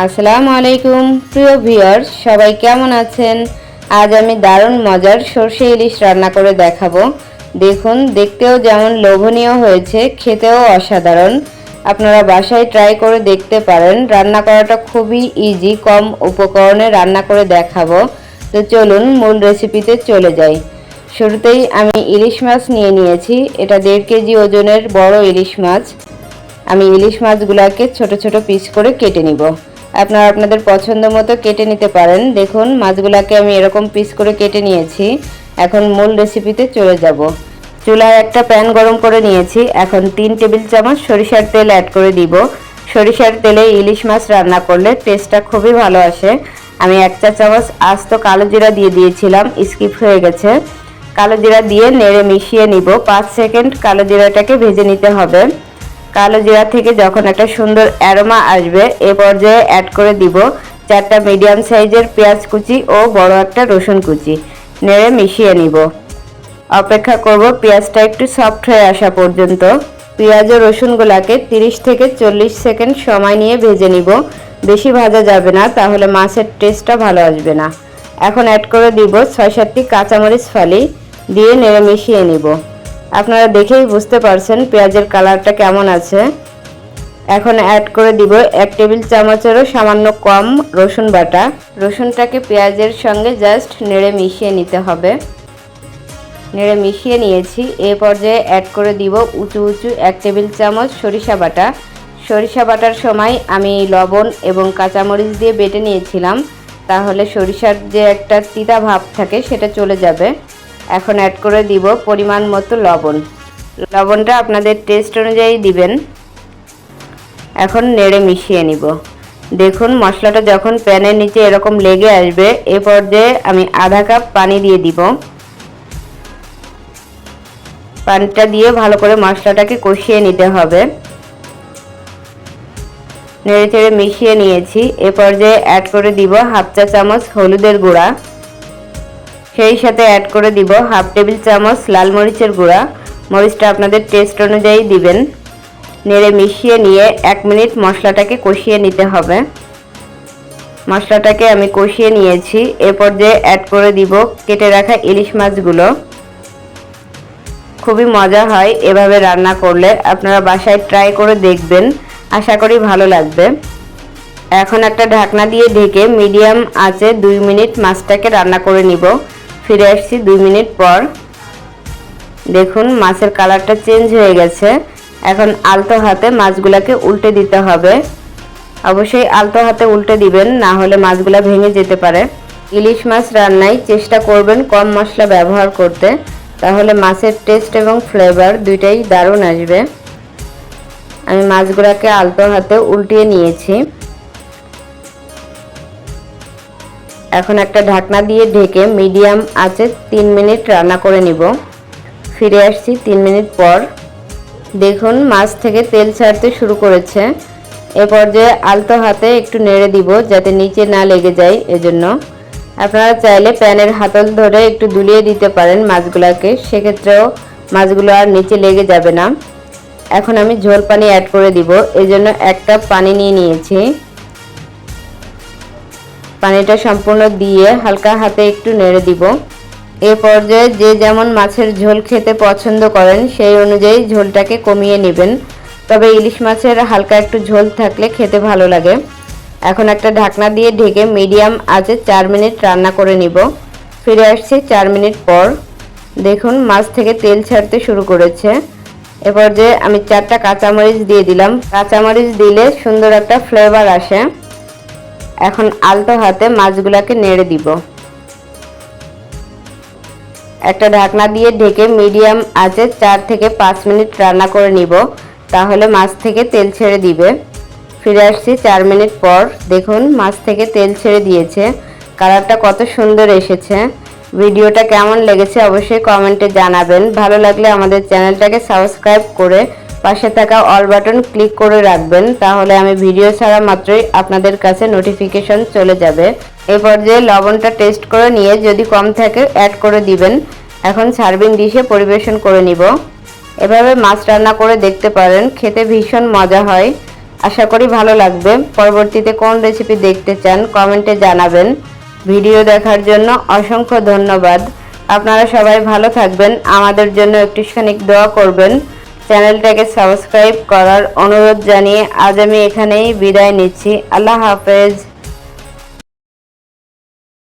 আসসালামু আলাইকুম প্রিয় ভিউয়ার্স, সবাই কেমন আছেন? আজ আমি দারুণ মজার সরষে ইলিশ রান্না করে দেখাবো। দেখুন, দেখতেও যেমন লোভনীয় হয়েছে, খেতেও অসাধারণ। আপনারা বাসায় ট্রাই করে দেখতে পারেন। রান্না করাটা খুবই ইজি, কম উপকরণে রান্না করে দেখাবো। তো চলুন মূল রেসিপিতে চলে যাই। শুরুতেই আমি ইলিশ মাছ নিয়ে নিয়েছি। এটা 1.5 কেজি ওজনের বড় ইলিশ মাছ। আমি ইলিশ মাছগুলোকে ছোট ছোট পিস করে কেটে নিব। আপনারা আপনাদের পছন্দ মতো কেটে নিতে পারেন। দেখুন, মাছগুলোকে আমি এরকম পিস করে কেটে নিয়েছি। এখন মূল রেসিপিতে চলে যাব। চুলায় একটা প্যান গরম করে নিয়েছি। এখন 3 টেবিল চামচ সরিষার তেল অ্যাড করে দিব। সরিষার তেলে ইলিশ মাছ রান্না করলে টেস্টটা খুবই ভালো আসে। আমি 1 চা চামচ আস্ত কালো জিরা দিয়ে দিয়েছিলাম, স্কিপ হয়ে গেছে। কালো জিরা দিয়ে নেড়ে মিশিয়ে নিব। 5 সেকেন্ড কালো জিরাটাকে ভেজে নিতে হবে। কালো জিরা থেকে যখন একটা সুন্দর অ্যারোমা আসবে, এ পর্যায়ে অ্যাড করে দিব 4টা মিডিয়াম সাইজের পেঁয়াজ কুচি ও বড় একটা রসুন কুচি। নেড়ে মিশিয়ে নিব। অপেক্ষা করব পেঁয়াজটা একটু সফট হয়ে আসা পর্যন্ত। পেঁয়াজ ও রসুনগুলোকে 30 থেকে 40 সেকেন্ড সময় নিয়ে ভেজে নিব। বেশি ভাজা যাবে না, তাহলে মাছের টেস্টটা ভালো আসবে না। এখন অ্যাড করে দিব 6-7টি কাঁচামরিচ ফালি, দিয়ে নেড়ে মিশিয়ে নিব। আপনারা দেখেই বুঝতে পারছেন পেঁয়াজের কালারটা কেমন আছে। এখন অ্যাড করে দিব 1 টেবিল চামচেরও সামান্য কম রসুন বাটা। রসুনটাকে পেঁয়াজের সঙ্গে জাস্ট নেড়ে মিশিয়ে নিতে হবে। নেড়ে মিশিয়ে নিয়েছি। এ পর্যায়ে অ্যাড করে দিব উঁচু 1 টেবিল চামচ সরিষা বাটা। সরিষা বাটার সময় আমি লবণ এবং কাঁচামরিচ দিয়ে বেটে নিয়েছিলাম, তাহলে সরিষার যে একটা তিতা ভাব থাকে সেটা চলে যাবে। এখন অ্যাড করে দিব পরিমাণ মতো লবণ। লবণটা আপনাদের টেস্ট অনুযায়ী দিবেন। এখন নেড়ে মিশিয়ে নিব। দেখুন, মশলাটা যখন প্যানের নিচে এরকম লেগে আসবে, এ পর্যায়ে আমি আধা কাপ পানি দিয়ে দিব। পানিটা দিয়ে ভালো করে মশলাটাকে কষিয়ে নিতে হবে। নেড়ে চেড়ে মিশিয়ে নিয়েছি। এ পর্যায়ে অ্যাড করে দিব 1/2 চা চামচ হলুদের গুঁড়া। সেই সাথে অ্যাড করে দিব 1/2 টেবিল চামচ লাল মরিচের গুঁড়া। মরিচটা আপনাদের টেস্ট অনুযায়ী দিবেন। নেড়ে মিশিয়ে নিয়ে 1 মিনিট মশলাটাকে কষিয়ে নিতে হবে। মশলাটাকে আমি কষিয়ে নিয়েছি। এ পর্যায়ে অ্যাড করে দিব কেটে রাখা ইলিশ মাছগুলো। খুবই মজা হয় এভাবে রান্না করলে। আপনারা বাসায় ট্রাই করে দেখবেন, আশা করি ভালো লাগবে। এখন একটা ঢাকনা দিয়ে ঢেকে মিডিয়াম আঁচে 2 মিনিট মাছটাকে রান্না করে নিব। ফিরে আসছি 2 মিনিট পর। দেখুন, মাছের কালারটা চেঞ্জ হয়ে গেছে। এখন আলতো হাতে মাছগুলোকে উল্টে দিতে হবে। অবশ্যই আলতো হাতে উল্টে দিবেন, না হলে মাছগুলো ভেঙে যেতে পারে। ইলিশ মাছ রান্নায় চেষ্টা করবেন কম মশলা ব্যবহার করতে, তাহলে মাছের টেস্ট এবং ফ্লেভার দুইটাই দারুণ আসবে। আমি মাছগুলোকে আলতো হাতে উল্টিয়ে নিয়েছি। এখন একটা ঢাকনা দিয়ে ঢেকে মিডিয়াম আঁচে 3 মিনিট রান্না করে নিব। ফিরে আসছি 3 মিনিট পর। দেখুন, মাছ থেকে তেল ছাড়তে শুরু করেছে। এ পর্যায়ে আলতো হাতে একটু নেড়ে দিব যাতে নিচে না লেগে যায়। এজন্য আপনারা চাইলে প্যানের হাতল ধরে একটু দুলিয়ে দিতে পারেন মাছগুলোকে, সেক্ষেত্রেও মাছগুলো আর নিচে লেগে যাবে না। এখন আমি ঝোল পানি অ্যাড করে দিব। এজন্য 1 কাপ পানি নিয়ে নিয়েছি। পানিটা সম্পূর্ণ দিয়ে হালকা হাতে একটু নেড়ে দিব। এ পর্যায়ে যে যেমন মাছের ঝোল খেতে পছন্দ করেন সেই অনুযায়ী ঝোলটাকে কমিয়ে নেবেন, তবে ইলিশ মাছের হালকা একটু ঝোল থাকলে খেতে ভালো লাগে। এখন একটা ঢাকনা দিয়ে ঢেকে মিডিয়াম আঁচে 4 মিনিট রান্না করে নিব। ফিরে আসছি 4 মিনিট পর। দেখুন, মাছ থেকে তেল ছাড়তে শুরু করেছে। এ পর্যায়ে আমি 4টা কাঁচামরিচ দিয়ে দিলাম। কাঁচামরিচ দিলে সুন্দর একটা ফ্লেভার আসে। এখন আলতো হাতে মাছগুলোকে নেড়ে দিব। একটা ঢাকনা দিয়ে ঢেকে মিডিয়াম আঁচে 4 থেকে 5 মিনিট রান্না করে নিব, তাহলে মাছ থেকে তেল ছেড়ে দিবে। ফিরে আসছি 4 মিনিট পর। দেখুন, মাছ থেকে তেল ছেড়ে দিয়েছে। কালারটা কত সুন্দর এসেছে। ভিডিওটা কেমন লেগেছে অবশ্যই কমেন্টে জানাবেন। ভালো লাগলে আমাদের চ্যানেলটাকে সাবস্ক্রাইব করে পাশে থাকা অল বাটন ক্লিক করে রাখবেন, তাহলে আমি ভিডিও ছাড়া মাত্রই আপনাদের কাছে নোটিফিকেশন চলে যাবে। এই পর্যায়ে লবণটা টেস্ট করে নিয়ে যদি কম থাকে অ্যাড করে দিবেন। এখন সার্ভিং ডিশে পরিবেশন করে নিব। এভাবে মাছ রান্না করে দেখতে পারেন, খেতে ভীষণ মজা হয়। আশা করি ভালো লাগবে। পরবর্তীতে কোন রেসিপি দেখতে চান কমেন্টে জানাবেন। ভিডিও দেখার জন্য অসংখ্য ধন্যবাদ। আপনারা সবাই ভালো থাকবেন, আমাদের জন্য একটুখানি দোয়া করবেন। চ্যানেলটাকে সাবস্ক্রাইব করার অনুরোধ জানিয়ে আজ আমি এখানেই বিদায় নিচ্ছি। আল্লাহ হাফেজ।